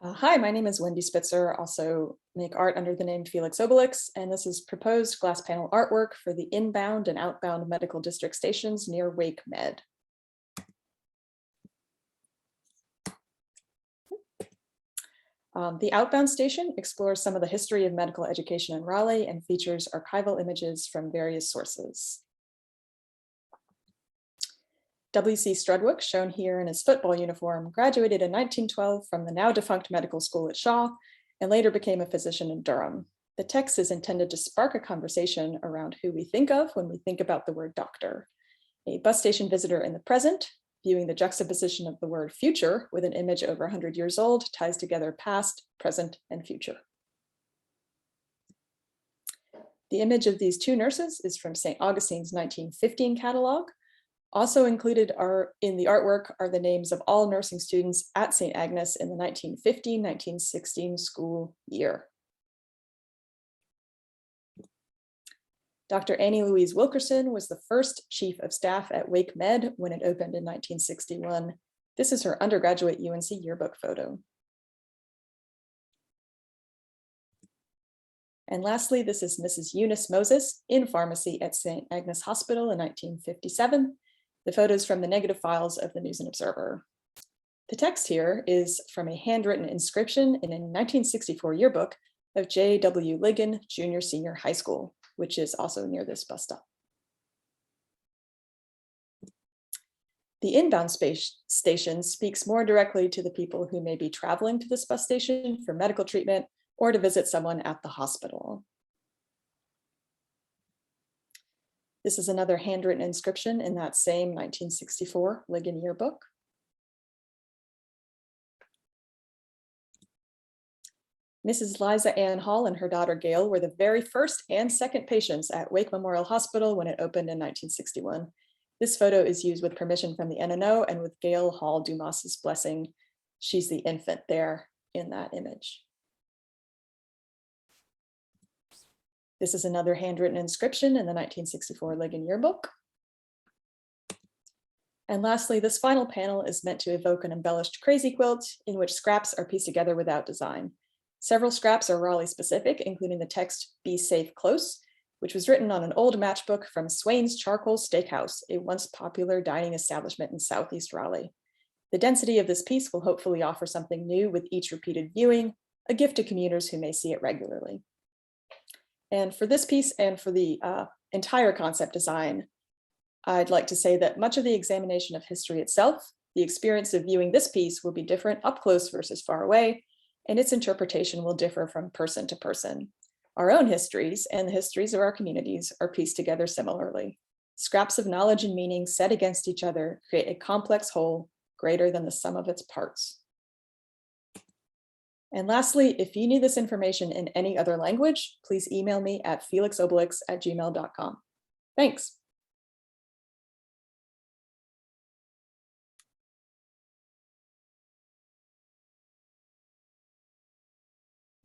Hi, my name is Wendy Spitzer, also make art under the name Felix Obelix, and this is proposed glass panel artwork for the inbound and outbound medical district stations near Wake Med. The outbound station explores some of the history of medical education in Raleigh and features archival images from various sources. W.C. Strudwick, shown here in his football uniform, graduated in 1912 from the now defunct medical school at Shaw and later became a physician in Durham. The text is intended to spark a conversation around who we think of when we think about the word doctor. A bus station visitor in the present, viewing the juxtaposition of the word future with an image over 100 years old, ties together past, present, and future. The image of these two nurses is from St. Augustine's 1915 catalog. Also included in the artwork are the names of all nursing students at St. Agnes in the 1915-1916 school year. Dr. Annie Louise Wilkerson was the first chief of staff at Wake Med when it opened in 1961. This is her undergraduate UNC yearbook photo. And lastly, this is Mrs. Eunice Moses in pharmacy at St. Agnes Hospital in 1957. The photos from the negative files of the News and Observer. The text here is from a handwritten inscription in a 1964 yearbook of J.W. Ligon Junior Senior High School, which is also near this bus stop. The inbound station speaks more directly to the people who may be traveling to this bus station for medical treatment or to visit someone at the hospital. This is another handwritten inscription in that same 1964 Ligon yearbook. Mrs. Liza Ann Hall and her daughter Gail were the very first and second patients at Wake Memorial Hospital when it opened in 1961. This photo is used with permission from the NNO and with Gail Hall Dumas's blessing. She's the infant there in that image. This is another handwritten inscription in the 1964 Ligon yearbook. And lastly, this final panel is meant to evoke an embellished crazy quilt in which scraps are pieced together without design. Several scraps are Raleigh specific, including the text "Be Safe Close," which was written on an old matchbook from Swain's Charcoal Steakhouse, a once popular dining establishment in Southeast Raleigh. The density of this piece will hopefully offer something new with each repeated viewing, a gift to commuters who may see it regularly. And for this piece and for the entire concept design, I'd like to say that much of the examination of history itself, the experience of viewing this piece will be different up close versus far away, and its interpretation will differ from person to person. Our own histories and the histories of our communities are pieced together similarly. Scraps of knowledge and meaning set against each other create a complex whole greater than the sum of its parts. And lastly, if you need this information in any other language, please email me at felixobelix@gmail.com. Thanks.